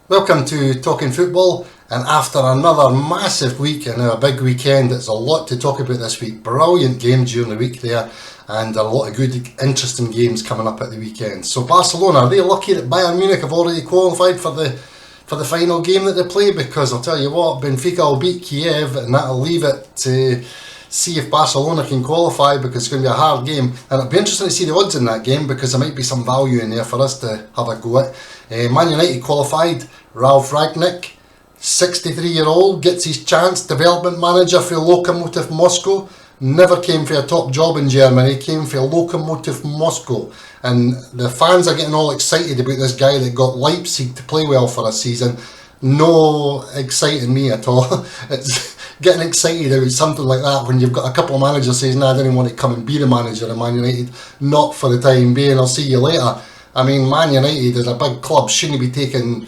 Welcome to Talking Football, and after another massive week and a big weekend, it's a lot to talk about this week. Brilliant games during the week there, and a lot of good, interesting games coming up at the weekend. So Barcelona, are they lucky that Bayern Munich have already qualified for the final game that they play? Because I'll tell you what, Benfica will beat Kiev, and that'll leave it to see if Barcelona can qualify, because it's going to be a hard game, and it'll be interesting to see the odds in that game, because there might be some value in there for us to have a go at. Man United qualified. Ralf Rangnick, 63-year-old, gets his chance. Development manager for Lokomotiv Moscow. Never came for a top job in Germany, came for Lokomotiv Moscow. And the fans are getting all excited about this guy that got Leipzig to play well for a season. No exciting me at all. It's getting excited about something like that when you've got a couple of managers saying, "Nah, I don't even want to come and be the manager of Man United. Not for the time being, I'll see you later." I mean, Man United is a big club, shouldn't be taking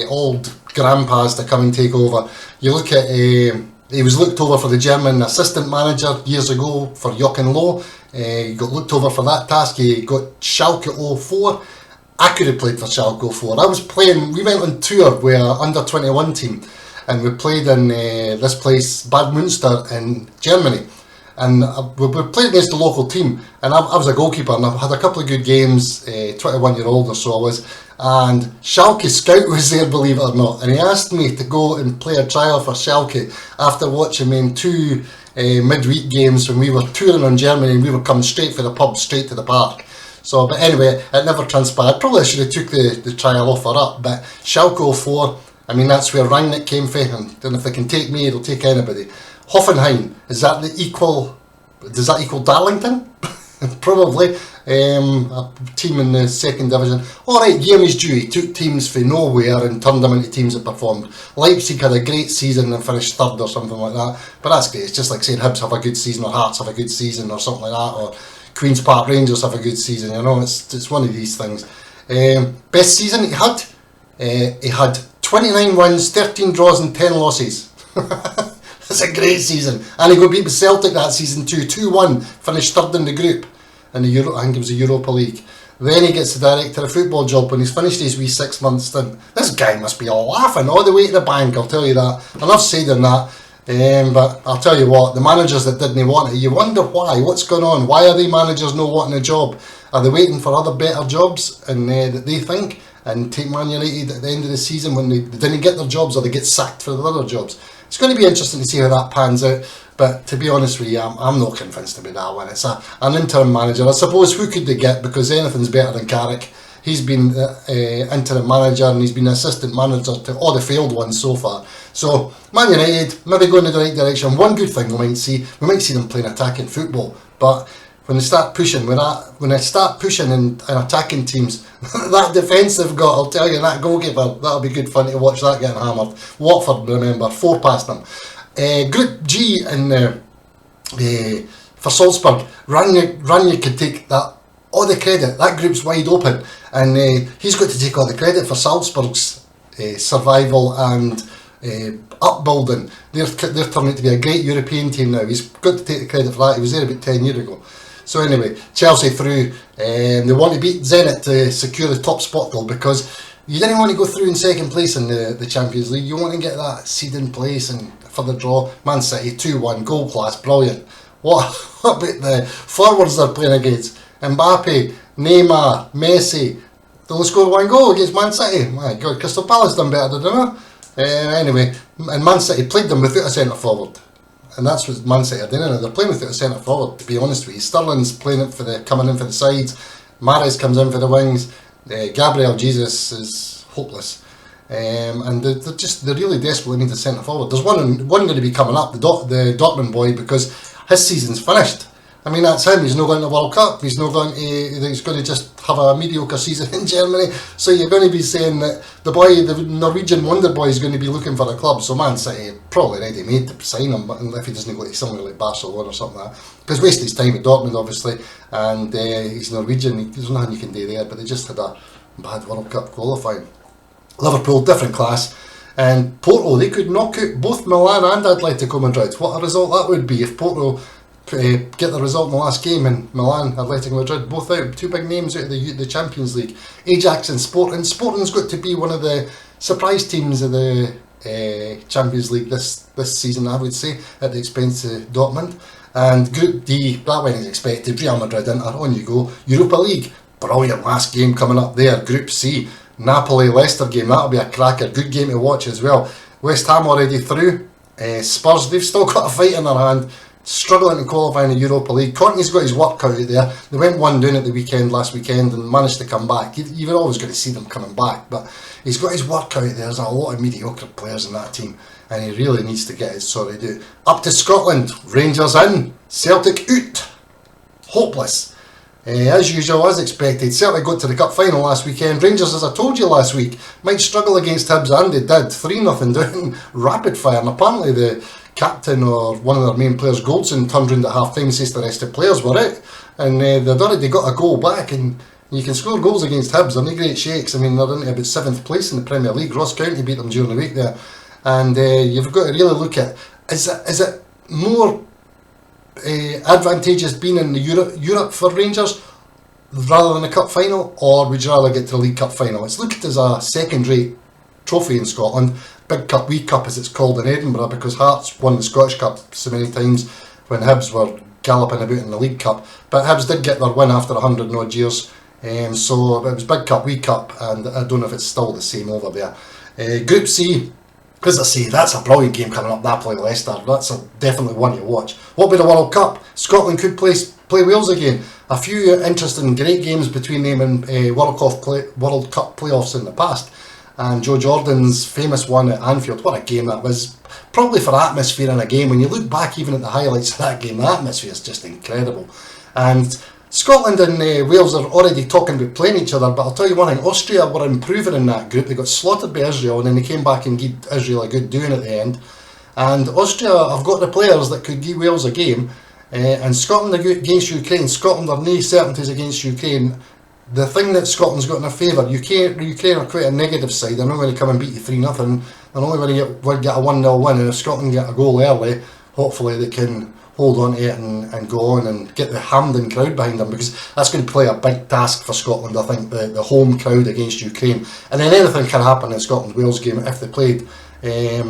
old grandpas to come and take over. You look at, he was looked over for the German assistant manager years ago for Jochen Low. He got looked over for that task. He got Schalke 04. I could have played for Schalke 04. We went on tour with our under 21 team, and we played in this place, Bad Münster in Germany. And we played against the local team, and I was a goalkeeper, and I've had a couple of good games, 21-year-old or so I was, and Schalke scout was there, believe it or not, and he asked me to go and play a trial for Schalke after watching me in two midweek games when we were touring on Germany, and we were coming straight for the pub, straight to the park. So, but anyway, it never transpired. Probably I should have took the trial offer up, but Schalke 04, I mean, that's where Rangnick came from, and if they can take me, they'll take anybody. Hoffenheim, does that equal Darlington? Probably. A team in the second division. Alright, game is due. He took teams from nowhere and turned them into teams that performed. Leipzig had a great season and finished third or something like that. But that's great. It's just like saying Hibs have a good season, or Hearts have a good season, or something like that, or Queen's Park Rangers have a good season. You know, it's one of these things. Best season he had 29 wins, 13 draws and 10 losses. That's a great season. And he got beat with Celtic that season too. 2-1, finished third in the group in the I think it was the Europa League. Then he gets the director of football job when he's finished his wee 6 months stint. This guy must be all laughing all the way to the bank, I'll tell you that. Enough said on that. But I'll tell you what, the managers that didn't want it, you wonder why. What's going on? Why are they managers not wanting a job? Are they waiting for other better jobs and that they think, and take Man United at the end of the season when they didn't get their jobs, or they get sacked for the other jobs? It's going to be interesting to see how that pans out, but to be honest with you, I'm not convinced about that one. It's an interim manager. I suppose who could they get, because anything's better than Carrick. He's been interim manager, and he's been assistant manager to all the failed ones so far. So Man United maybe going in the right direction. One good thing we might see them playing attacking football, but when they start pushing in attacking teams, that defence they've got, I'll tell you, that goalkeeper, that'll be good fun to watch that getting hammered. Watford, remember, 4 past them. Group G for Salzburg, Rangnick could take that all the credit. That group's wide open, and he's got to take all the credit for Salzburg's survival and upbuilding. They're turning to be a great European team now. He's got to take the credit for that. He was there about 10 years ago. So anyway, Chelsea through. They want to beat Zenit to secure the top spot though, because you didn't want to go through in second place in the Champions League. You want to get that seed in place and further draw. Man City 2-1, goal class, brilliant. What about the forwards they're playing against? Mbappe, Neymar, Messi. They only scored 1 goal against Man City. My God, Crystal Palace done better, didn't they? Anyway, and Man City played them without a centre forward. And that's what Man City are doing. They're playing without a centre forward, to be honest with you. Sterling's playing it coming in for the sides. Mahrez comes in for the wings. Gabriel Jesus is hopeless. And they're really desperately need a centre forward. There's one going to be coming up, the Dortmund boy, because his season's finished. I mean, that's him. He's not going to the World Cup. He's going to just have a mediocre season in Germany. So you're going to be saying that the Norwegian wonder boy, is going to be looking for a club. So Man City probably ready made to sign him, but if he doesn't go to somewhere like Barcelona or something like that, because wasted his time at Dortmund, obviously, and he's Norwegian. There's nothing you can do there. But they just had a bad World Cup qualifying. Liverpool, different class. And Porto, they could knock out both Milan and Atletico Madrid. What a result that would be if Porto get the result in the last game in Milan, Atletico Madrid, both out, two big names out of the Champions League. Ajax and Sporting. Sporting's got to be one of the surprise teams of the Champions League this season, I would say, at the expense of Dortmund. And Group D, that went as expected. Real Madrid, Inter, on you go. Europa League, brilliant last game coming up there. Group C, Napoli-Leicester game, that'll be a cracker. Good game to watch as well. West Ham already through. Spurs, they've still got a fight in their hand, struggling to qualify in the Europa League. Conte's got his work out there. They went 1-down at the last weekend and managed to come back. You were always going to see them coming back, but he's got his work out there. There's a lot of mediocre players in that team, and he really needs to get his sorted out. Up to Scotland, Rangers in, Celtic out. Hopeless. As usual, as expected, Celtic got to the cup final last weekend. Rangers, as I told you last week, might struggle against Hibs, and they did. 3-0 down, rapid fire, and apparently the captain or one of their main players, Goldson, turned round at half time and says the rest of the players were out, and they'd already got a goal back. And you can score goals against Hibs, they're no great shakes. I mean, they're into about 7th place in the Premier League. Ross County beat them during the week there, and you've got to really look at, is it more advantageous being in the Europe for Rangers rather than a cup final, or would you rather get to the League Cup final? It's looked as a second-rate trophy in Scotland. Big Cup, Wee Cup as it's called in Edinburgh, because Hearts won the Scottish Cup so many times when Hibs were galloping about in the League Cup. But Hibs did get their win after 100 odd years, so it was Big Cup, Wee Cup, and I don't know if it's still the same over there. Group C, as I say, that's a brilliant game coming up, Napoli-Leicester. That's definitely one to watch. What about the World Cup? Scotland could play Wales again. A few interesting, great games between them and World Cup playoffs in the past. And Joe Jordan's famous one at Anfield, what a game that was. Probably for atmosphere in a game, when you look back even at the highlights of that game, the atmosphere is just incredible. And Scotland and Wales are already talking about playing each other, but I'll tell you one thing, Austria were improving in that group. They got slaughtered by Israel, and then they came back and gave Israel a good doing at the end. And Austria have got the players that could give Wales a game, and Scotland against Ukraine. Scotland are no certainties against Ukraine. The thing that Scotland's got in their favour, Ukraine are quite a negative side. They're not going to come and beat you 3-0. They're only going to get a 1-0 win, and if Scotland get a goal early, hopefully they can hold on to it and go on and get the Hampden crowd behind them, because that's going to play a big task for Scotland, I think, the home crowd against Ukraine. And then anything can happen in Scotland-Wales game if they played.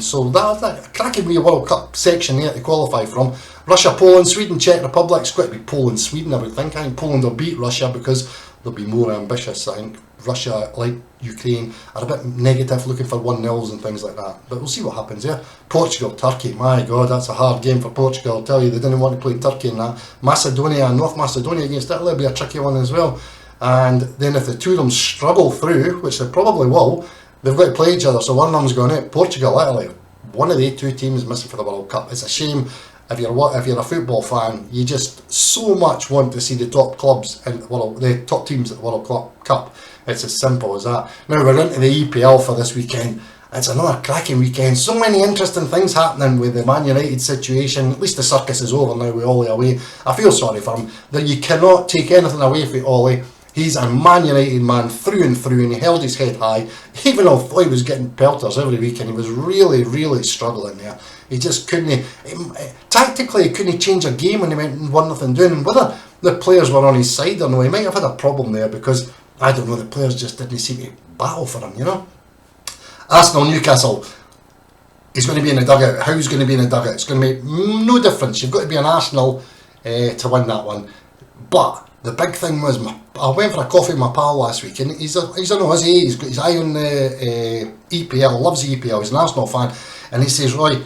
So that's a cracking wee World Cup section there to qualify from. Russia, Poland, Sweden, Czech Republic. It's got to be Poland, Sweden, I would think. I think Poland will beat Russia because they'll be more ambitious. I think Russia, like Ukraine, are a bit negative, looking for 1-0s and things like that. But we'll see what happens there. Portugal, Turkey. My God, that's a hard game for Portugal. I'll tell you, they didn't want to play Turkey in that. Macedonia, North Macedonia against Italy will be a tricky one as well. And then if the two of them struggle through, which they probably will, they've got to play each other. So one of them's going out. Portugal, Italy. One of the two teams missing for the World Cup. It's a shame. If you're a football fan, you just so much want to see the top clubs and the top teams at the World Cup. It's as simple as that. Now we're into the EPL for this weekend. It's another cracking weekend. So many interesting things happening with the Man United situation. At least the circus is over now with Ollie away. I feel sorry for him. That you cannot take anything away from Ollie. He's a Man United man through and through, and he held his head high. Even though he was getting pelters every week, and he was really, really struggling there. He just couldn't, tactically he couldn't change a game when he went 1-0 down. And whether the players were on his side or no, he might have had a problem there, because, I don't know, the players just didn't seem to battle for him, you know. Arsenal, Newcastle. He's going to be in the dugout. How's going to be in the dugout? It's going to make no difference. You've got to be an Arsenal to win that one. But the big thing was, I went for a coffee with my pal last week, and he's an Aussie. He's got his eye on the EPL, loves the EPL. He's an Arsenal fan, and he says, Roy,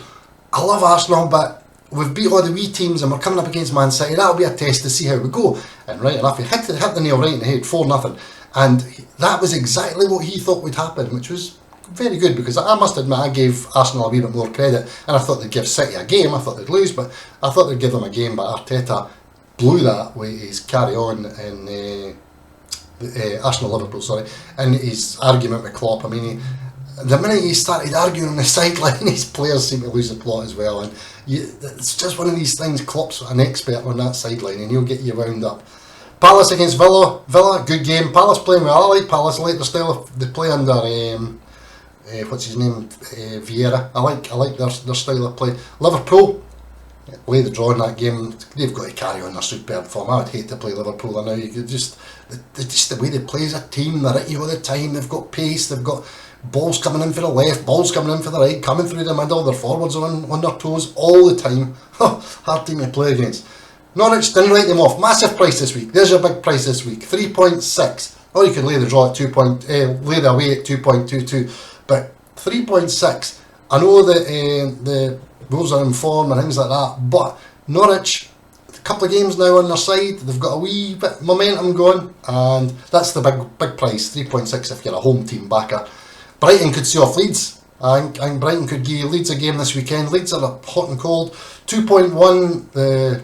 I love Arsenal, but we've beat all the wee teams and we're coming up against Man City. That'll be a test to see how we go. And right enough, he hit the nail right in the head, 4-0. And that was exactly what he thought would happen, which was very good, because I must admit I gave Arsenal a wee bit more credit, and I thought they'd give City a game. I thought they'd lose, but I thought they'd give them a game. But Arteta blew that with his carry on in Arsenal-Liverpool, and his argument with Klopp. I mean, the minute he started arguing on the sideline, his players seem to lose the plot as well. And it's just one of these things. Klopp's an expert on that sideline, and he'll get you wound up. Palace against Villa, good game. Palace playing well. I like Palace. I like their style of they play under what's his name, Vieira. I like their style of play. Liverpool, lay the draw in that game. They've got to carry on their superb form. I would hate to play Liverpool now. You could just the way they play as a team, they're at you all the time. They've got pace, they've got balls coming in for the left, balls coming in for the right, coming through the middle, their forwards are on their toes all the time. Hard team to play against. Norwich didn't write them off. Massive price this week. There's your big price this week. 3.6. Or you could lay the draw at lay the away at 2.22. But 3.6. I know that the Wolves are in form and things like that, but Norwich, a couple of games now on their side, they've got a wee bit of momentum going, and that's the big price. 3.6 if you're a home team backer. Brighton could see off Leeds. I think Brighton could give Leeds a game this weekend. Leeds are hot and cold. 2.1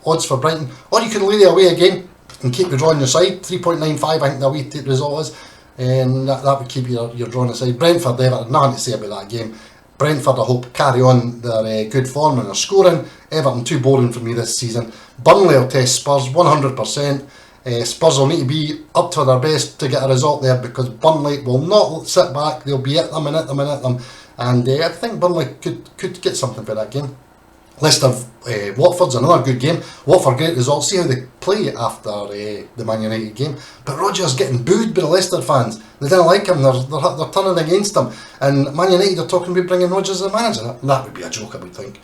odds for Brighton. Or you could lay the away again and keep the draw on your side. 3.95 I think the away result is. And that would keep your draw on the side. Brentford, Everton, nothing to say about that game. Brentford, I hope, carry on their good form and their scoring. Everton, too boring for me this season. Burnley will test Spurs 100%. Spurs will need to be up to their best to get a result there, because Burnley will not sit back. They'll be at them and at them and at them. And I think Burnley could get something for that game. Leicester, Watford's another good game. Watford, great results. See how they play after the Man United game. But Rodgers getting booed by the Leicester fans. They didn't like him. They're turning against him. And Man United are talking about bringing Rodgers as a manager. That would be a joke, I would think.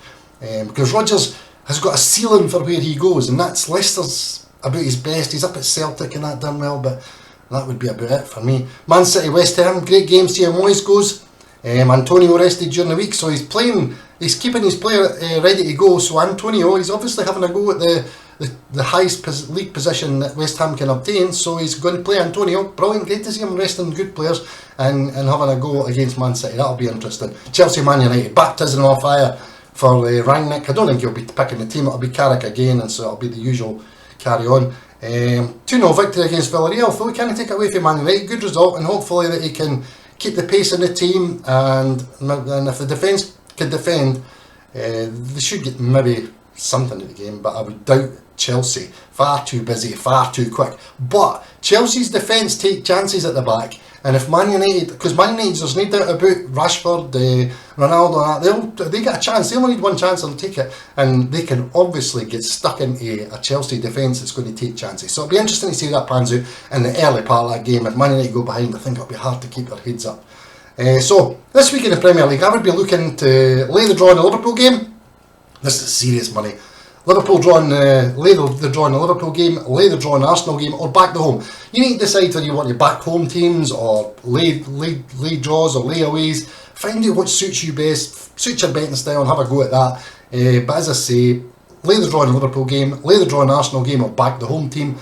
Because Rodgers has got a ceiling for where he goes, and that's Leicester's about his best. He's up at Celtic and that done well, but that would be about it for me. Man City, West Ham, great game. See how Moyes goes. Antonio rested during the week, so he's keeping his player ready to go. So Antonio, he's obviously having a go at the highest league position that West Ham can obtain, so he's going to play Antonio. Brilliant, great to see him resting good players and having a go against Man City. That'll be interesting. Chelsea, Man United, baptism on fire for Rangnick. I don't think he'll be picking the team. It'll be Carrick again, and so it'll be the usual carry on. 2-0 victory against Villarreal, so we can't take it away from Man United. Good result, and hopefully that he can keep the pace in the team, and if the defence can defend, they should get maybe something in the game, but I would doubt Chelsea. Far too busy, far too quick. But Chelsea's defence take chances at the back, and if Man United, because Man United, there's no doubt about Rashford, Ronaldo, and that, they get a chance. They only need one chance, they'll take it, and they can obviously get stuck into a Chelsea defence that's going to take chances. So it'll be interesting to see how that pans out in the early part of that game. If Man United go behind, I think it'll be hard to keep their heads up. So this week in the Premier League, I would be looking to lay the draw in the Liverpool game. This is serious money. Liverpool drawing, lay the draw in the Liverpool game, lay the draw in the Arsenal game, or back the home. You need to decide whether you want to back home teams, or lay draws or layaways. Find out what suits you best, suits your betting style, and have a go at that. But as I say, lay the draw in the Liverpool game, lay the draw in the Arsenal game, or back the home team.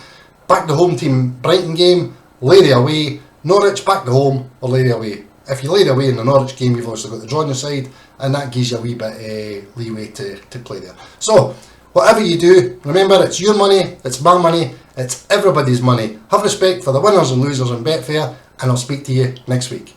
Back the home team Brighton game, lay the away. Norwich, back the home, or lay the away. If you lay the away in the Norwich game, you've also got the draw on your side, and that gives you a wee bit leeway to play there. So, whatever you do, remember, it's your money, it's my money, it's everybody's money. Have respect for the winners and losers in Betfair, and I'll speak to you next week.